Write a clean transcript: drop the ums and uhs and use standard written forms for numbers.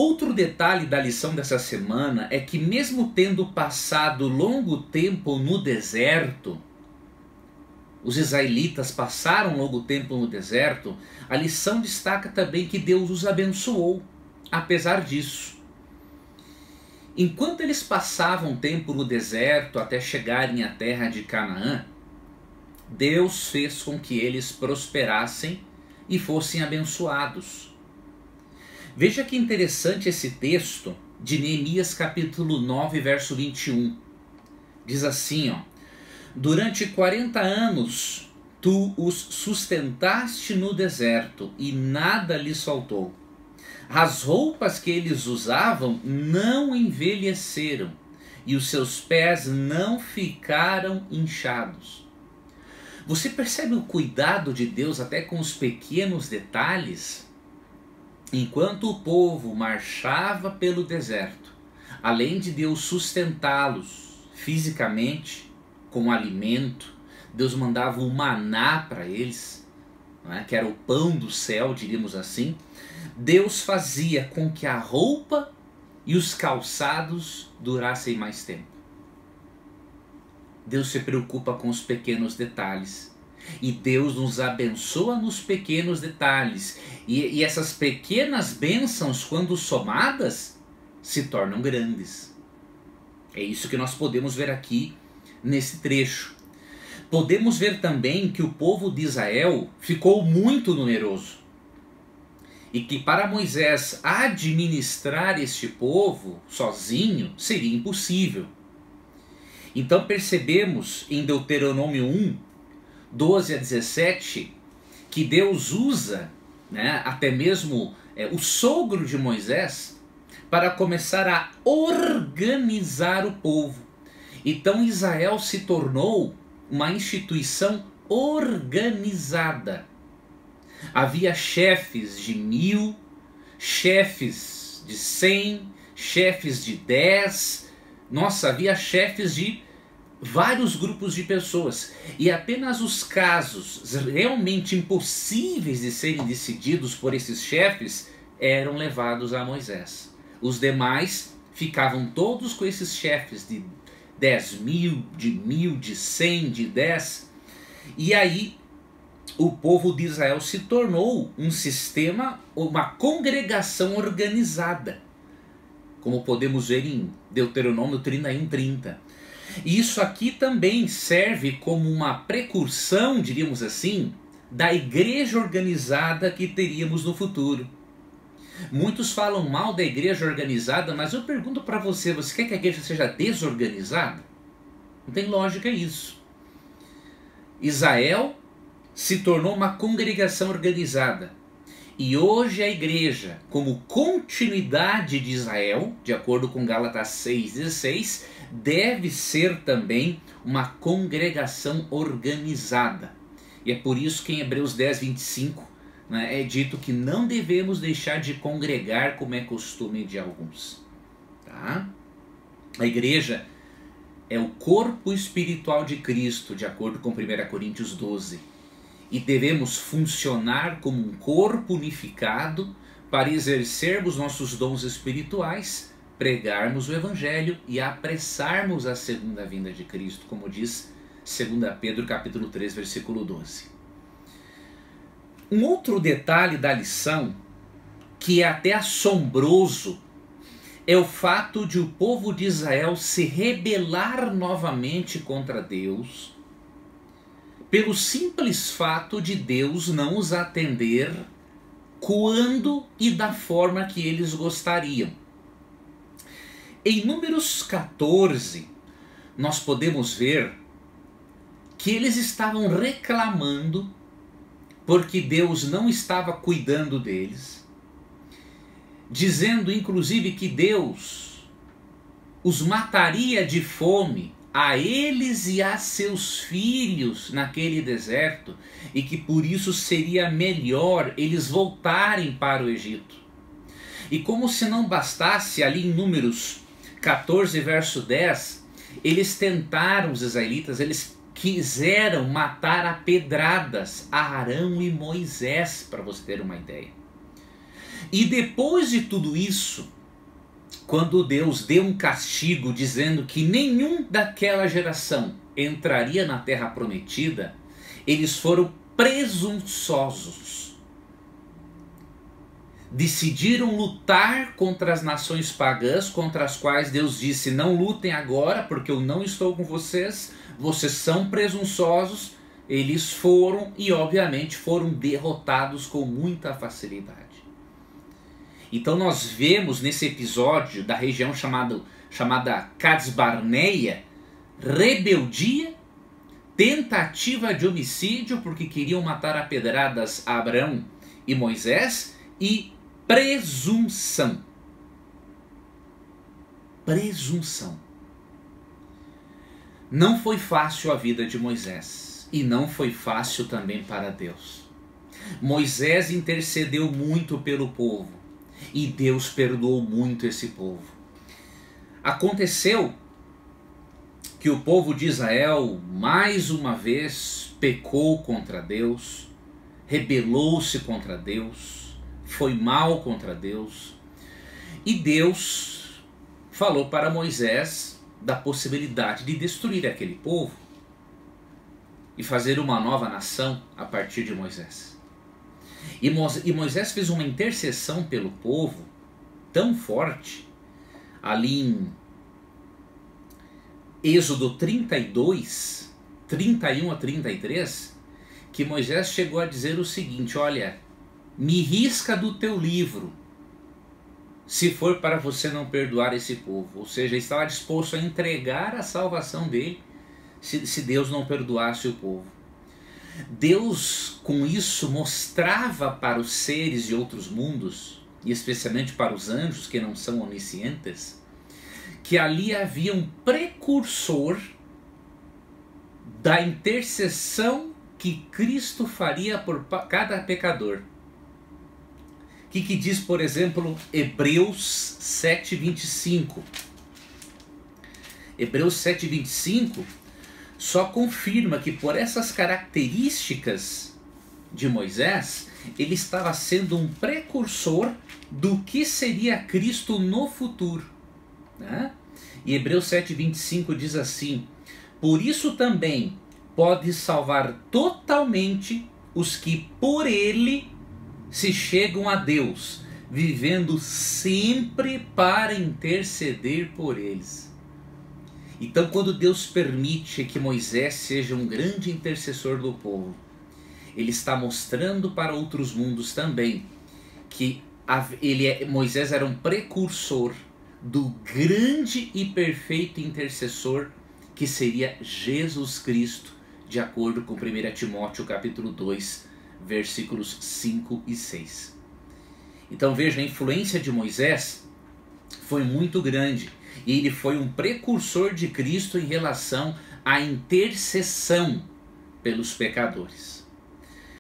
Outro detalhe da lição dessa semana é que, mesmo tendo passado longo tempo no deserto, os israelitas passaram longo tempo no deserto, a lição destaca também que Deus os abençoou, apesar disso. Enquanto eles passavam tempo no deserto até chegarem à terra de Canaã, Deus fez com que eles prosperassem e fossem abençoados. Veja que interessante esse texto de Neemias capítulo 9, verso 21. Diz assim, ó: durante 40 anos tu os sustentaste no deserto e nada lhes faltou. As roupas que eles usavam não envelheceram e os seus pés não ficaram inchados. Você percebe o cuidado de Deus até com os pequenos detalhes? Enquanto o povo marchava pelo deserto, além de Deus sustentá-los fisicamente, com alimento, Deus mandava um maná para eles, não é? Que era o pão do céu, diríamos assim. Deus fazia com que a roupa e os calçados durassem mais tempo. Deus se preocupa com os pequenos detalhes. E Deus nos abençoa nos pequenos detalhes. E essas pequenas bênçãos, quando somadas, se tornam grandes. É isso que nós podemos ver aqui nesse trecho. Podemos ver também que o povo de Israel ficou muito numeroso. E que para Moisés administrar este povo sozinho seria impossível. Então percebemos em Deuteronômio 1, 12 a 17, que Deus usa, né, até mesmo o sogro de Moisés para começar a organizar o povo. Então Israel se tornou uma instituição organizada. Havia chefes de 1000, chefes de 100, chefes de 10. Nossa, havia chefes de vários grupos de pessoas, e apenas os casos realmente impossíveis de serem decididos por esses chefes eram levados a Moisés. Os demais ficavam todos com esses chefes de 10.000, de 1.000, de 100, de 10. E aí o povo de Israel se tornou um sistema, uma congregação organizada, como podemos ver em Deuteronômio 31:30. E isso aqui também serve como uma precursão, diríamos assim, da igreja organizada que teríamos no futuro. Muitos falam mal da igreja organizada, mas eu pergunto para você, você quer que a igreja seja desorganizada? Não tem lógica isso. Israel se tornou uma congregação organizada. E hoje a igreja, como continuidade de Israel, de acordo com Gálatas 6,16, deve ser também uma congregação organizada. E é por isso que em Hebreus 10:25, né, é dito que não devemos deixar de congregar como é costume de alguns. Tá? A igreja é o corpo espiritual de Cristo, de acordo com 1 Coríntios 12. E devemos funcionar como um corpo unificado para exercermos nossos dons espirituais, pregarmos o Evangelho e apressarmos a segunda vinda de Cristo, como diz 2 Pedro capítulo 3, versículo 12. Um outro detalhe da lição, que é até assombroso, é o fato de o povo de Israel se rebelar novamente contra Deus, pelo simples fato de Deus não os atender quando e da forma que eles gostariam. Em Números 14, nós podemos ver que eles estavam reclamando porque Deus não estava cuidando deles, dizendo inclusive que Deus os mataria de fome, a eles e a seus filhos naquele deserto, e que por isso seria melhor eles voltarem para o Egito. E como se não bastasse, ali em Números 14, verso 10, eles tentaram, os israelitas, eles quiseram matar a pedradas a Arão e Moisés, para você ter uma ideia. E depois de tudo isso, quando Deus deu um castigo dizendo que nenhum daquela geração entraria na terra prometida, eles foram presunçosos. Decidiram lutar contra as nações pagãs, contra as quais Deus disse: não lutem agora, porque eu não estou com vocês, vocês são presunçosos. Eles foram e obviamente foram derrotados com muita facilidade. Então nós vemos nesse episódio da região chamada Cades Barneia, rebeldia, tentativa de homicídio, porque queriam matar a pedradas a Abraão e Moisés, e presunção. Presunção. Não foi fácil a vida de Moisés, e não foi fácil também para Deus. Moisés intercedeu muito pelo povo, e Deus perdoou muito esse povo. Aconteceu que o povo de Israel mais uma vez pecou contra Deus, rebelou-se contra Deus, foi mal contra Deus, e Deus falou para Moisés da possibilidade de destruir aquele povo e fazer uma nova nação a partir de Moisés. E Moisés fez uma intercessão pelo povo tão forte, ali em Êxodo 32, 31 a 33, que Moisés chegou a dizer o seguinte: olha, me risca do teu livro, se for para você não perdoar esse povo. Ou seja, ele estava disposto a entregar a salvação dele, se Deus não perdoasse o povo. Deus, com isso, mostrava para os seres de outros mundos, e especialmente para os anjos que não são oniscientes, que ali havia um precursor da intercessão que Cristo faria por cada pecador. O que diz, por exemplo, Hebreus 7,25? Hebreus 7,25 só confirma que por essas características de Moisés, ele estava sendo um precursor do que seria Cristo no futuro, né? E Hebreus 7,25 diz assim: por isso também pode salvar totalmente os que por ele se chegam a Deus, vivendo sempre para interceder por eles. Então, quando Deus permite que Moisés seja um grande intercessor do povo, ele está mostrando para outros mundos também que Moisés era um precursor do grande e perfeito intercessor que seria Jesus Cristo, de acordo com 1 Timóteo capítulo 2, versículos 5 e 6. Então veja, a influência de Moisés foi muito grande, e ele foi um precursor de Cristo em relação à intercessão pelos pecadores.